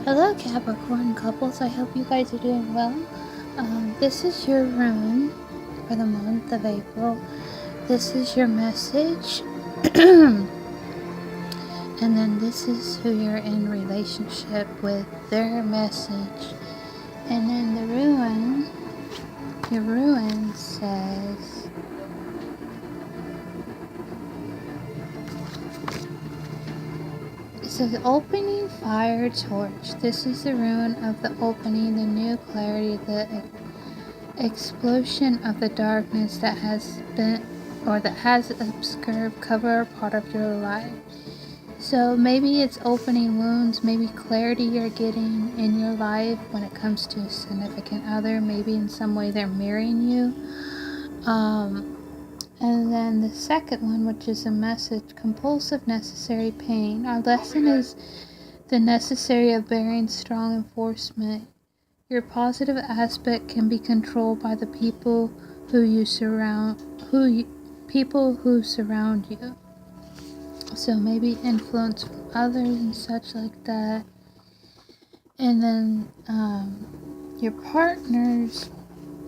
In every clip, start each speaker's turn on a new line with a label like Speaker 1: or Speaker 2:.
Speaker 1: Hello Capricorn couples, I hope you guys are doing well. This is your rune for the month of April. This is your message. And then this is who you're in relationship with, their message. And then your rune says, it says opening fire torch. This is the rune of the opening, the new clarity, the explosion of the darkness that has been or that has obscured cover part of your life. So maybe it's opening wounds, maybe clarity you're getting in your life when it comes to a significant other, maybe in some way they're marrying you. And then the second one, which is a message, compulsive necessary pain. Our lesson is the necessary of bearing strong enforcement. Your positive aspect can be controlled by the people who surround you. So maybe influence from others and such like that. And then your partner's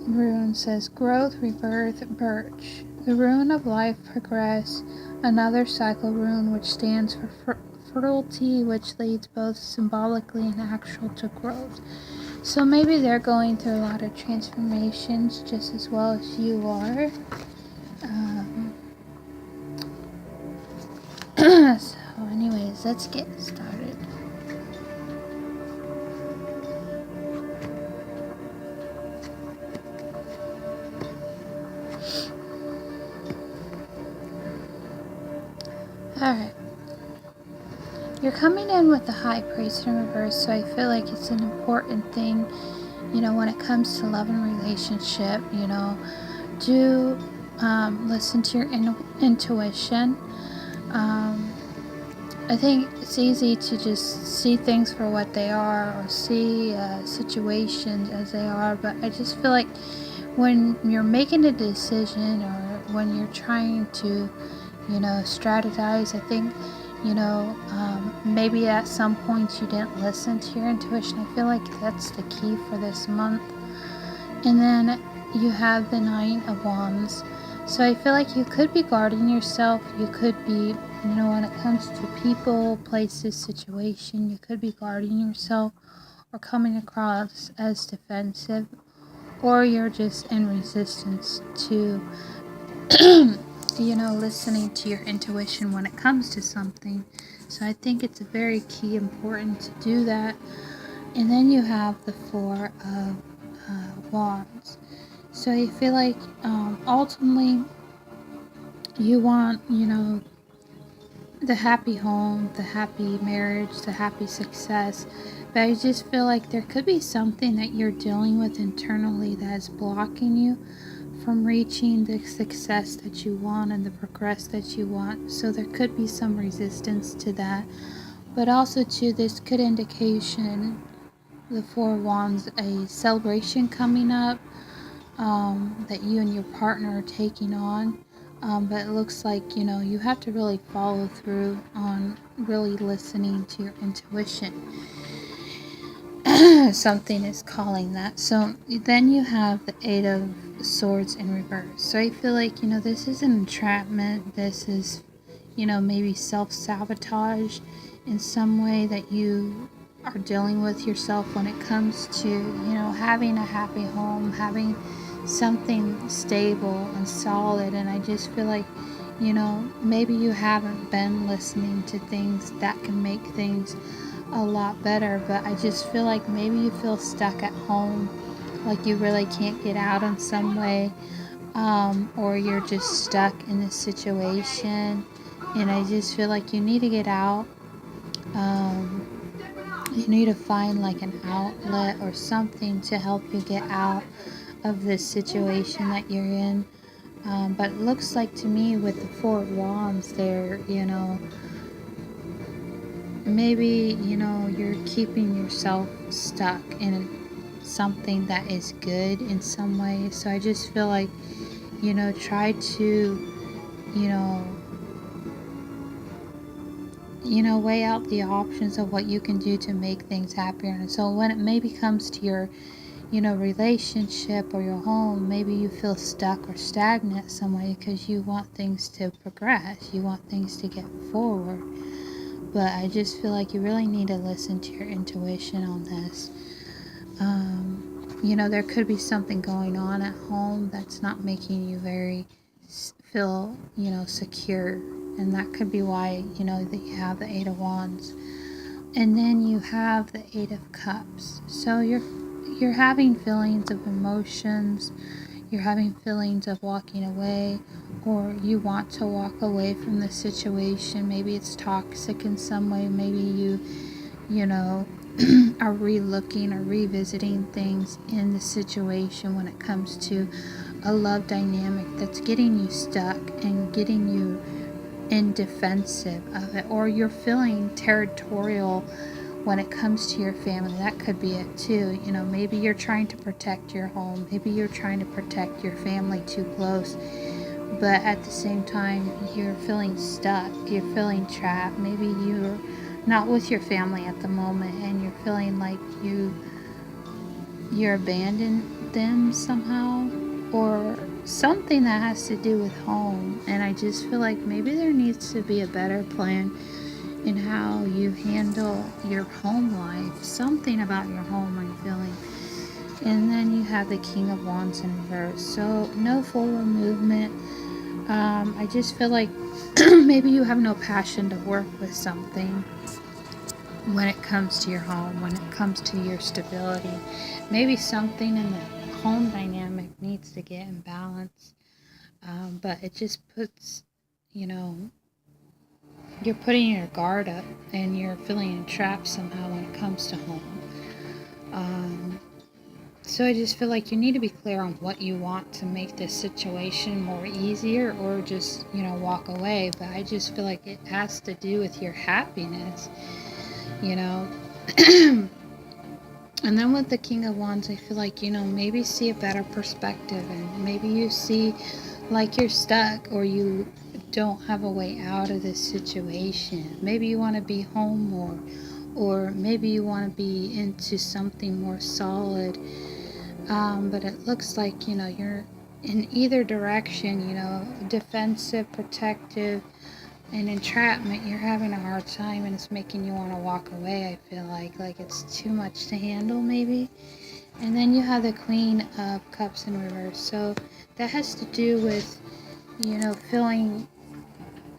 Speaker 1: rune says growth, rebirth, birch. The rune of life, progress. Another cycle rune which stands for fertility, which leads both symbolically and actual to growth. So maybe they're going through a lot of transformations just as well as you are. So anyways, let's get started. Alright. You're coming in with the High Priest in reverse, so I feel like it's an important thing, when it comes to love and relationship, do listen to your intuition. I think it's easy to just see things for what they are or see situations as they are, but I just feel like when you're making a decision or when you're trying to, strategize, I think, maybe at some point you didn't listen to your intuition. I feel like that's the key for this month. And then you have the Nine of Wands. So I feel like you could be guarding yourself. You could be, when it comes to people, places, situation, you could be guarding yourself or coming across as defensive, or you're just in resistance to, listening to your intuition when it comes to something. So I think it's a very key, important to do that. And then you have the Four of Wands. So I feel like ultimately you want, the happy home, the happy marriage, the happy success. But I just feel like there could be something that you're dealing with internally that is blocking you from reaching the success that you want and the progress that you want. So there could be some resistance to that. But also too, this could indication, the Four of Wands, a celebration coming up that you and your partner are taking on. But it looks like, you have to really follow through on really listening to your intuition. Something is calling that. So then you have the Eight of Swords in reverse. So I feel like, this is an entrapment. This is, maybe self-sabotage in some way that you are dealing with yourself when it comes to, having a happy home, having something stable and solid. And I just feel like, maybe you haven't been listening to things that can make things a lot better, but I just feel like maybe you feel stuck at home, like you really can't get out in some way, or you're just stuck in this situation, and I just feel like you need to get out. You need to find like an outlet or something to help you get out of this situation that you're in. But it looks like to me with the Four of Wands there, maybe, you're keeping yourself stuck in something that is good in some way. So I just feel like, try to, weigh out the options of what you can do to make things happier. And so when it maybe comes to your, relationship or your home, maybe you feel stuck or stagnant some way because you want things to progress, you want things to get forward. But I just feel like you really need to listen to your intuition on this. There could be something going on at home that's not making you very feel, secure. And that could be why, that you have the Eight of Wands. And then you have the Eight of Cups. So you're having feelings of emotions. You're having feelings of walking away, or you want to walk away from the situation. Maybe it's toxic in some way. Maybe you know, are re-looking or revisiting things in the situation when it comes to a love dynamic that's getting you stuck and getting you in defensive of it, or you're feeling territorial when it comes to your family. That could be it too. Maybe you're trying to protect your home, maybe you're trying to protect your family too close, but at the same time you're feeling stuck, you're feeling trapped. Maybe you're not with your family at the moment and you're feeling like you're abandoned them somehow, or something that has to do with home. And I just feel like maybe there needs to be a better plan in how you handle your home life, something about your home, I'm feeling. And then you have the King of Wands in reverse, so no forward movement. I just feel like maybe you have no passion to work with something when it comes to your home, when it comes to your stability. Maybe something in the home dynamic needs to get in balance. But it just puts, you're putting your guard up and you're feeling trapped somehow when it comes to home. So I just feel like you need to be clear on what you want to make this situation more easier, or just, walk away. But I just feel like it has to do with your happiness, And then with the King of Wands, I feel like, maybe see a better perspective, and maybe you see like you're stuck or you don't have a way out of this situation. Maybe you want to be home more, or maybe you want to be into something more solid. But it looks like, you're in either direction, defensive, protective, and entrapment. You're having a hard time and it's making you want to walk away. I feel like it's too much to handle maybe. And then you have the Queen of Cups in reverse, so that has to do with, feeling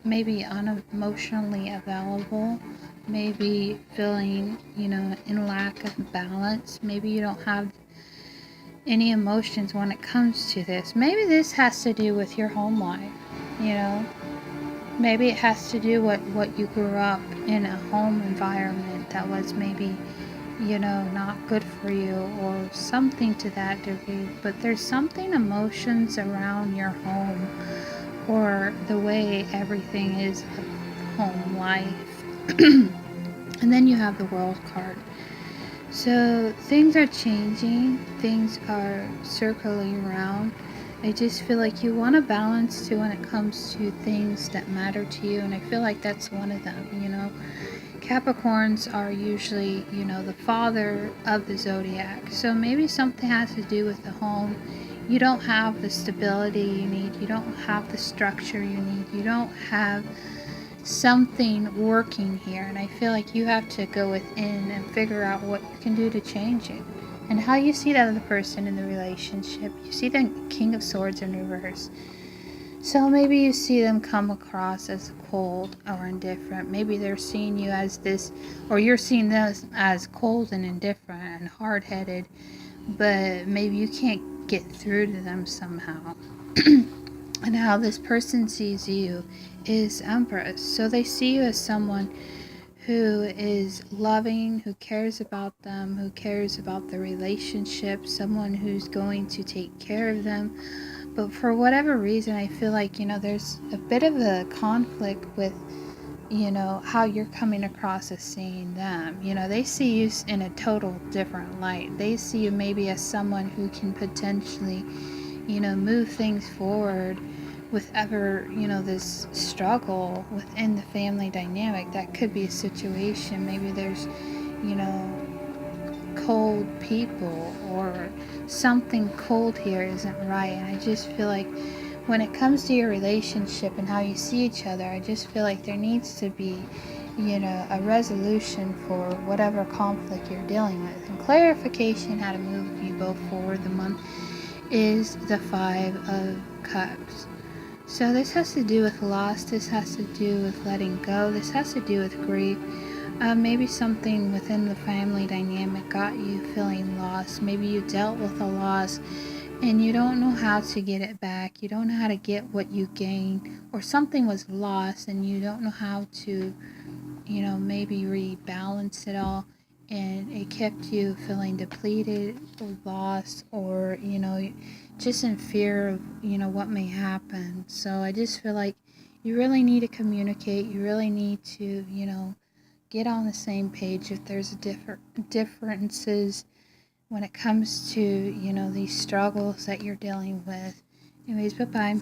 Speaker 1: maybe unemotionally available, maybe feeling, in lack of balance. Maybe you don't have any emotions when it comes to this. Maybe this has to do with your home life, Maybe it has to do with what you grew up in, a home environment that was maybe, not good for you, or something to that degree. But there's something, emotions around your home, or the way everything is of home life. And then you have the World card. So things are changing, things are circling around. I just feel like you want a balance too when it comes to things that matter to you, and I feel like that's one of them. Capricorns are usually, the father of the zodiac, so maybe something has to do with the home. You don't have the stability you need, you don't have the structure you need, you don't have something working here, and I feel like you have to go within and figure out what you can do to change it. And how you see that other person in the relationship, you see the King of Swords in reverse. So maybe you see them come across as cold or indifferent. Maybe they're seeing you as this, or you're seeing them as cold and indifferent and hard-headed, but maybe you can't get through to them somehow. And how this person sees you is Empress. So they see you as someone who is loving, who cares about them, who cares about the relationship, someone who's going to take care of them. But for whatever reason, I feel like, there's a bit of a conflict with, how you're coming across as seeing them. They see you in a total different light. They see you maybe as someone who can potentially, move things forward, with ever, this struggle within the family dynamic. That could be a situation. Maybe there's, cold people, or something cold here isn't right. And I just feel like when it comes to your relationship and how you see each other, I just feel like there needs to be, a resolution for whatever conflict you're dealing with. And clarification how to move you both forward the month is the Five of Cups. So this has to do with loss, this has to do with letting go, this has to do with grief. Maybe something within the family dynamic got you feeling lost. Maybe you dealt with a loss and you don't know how to get it back. You don't know how to get what you gained, or something was lost and you don't know how to, maybe rebalance it all, and it kept you feeling depleted or lost, or, just in fear of, what may happen. So I just feel like you really need to communicate. You really need to, get on the same page if there's differences when it comes to, these struggles that you're dealing with. Anyways, bye-bye.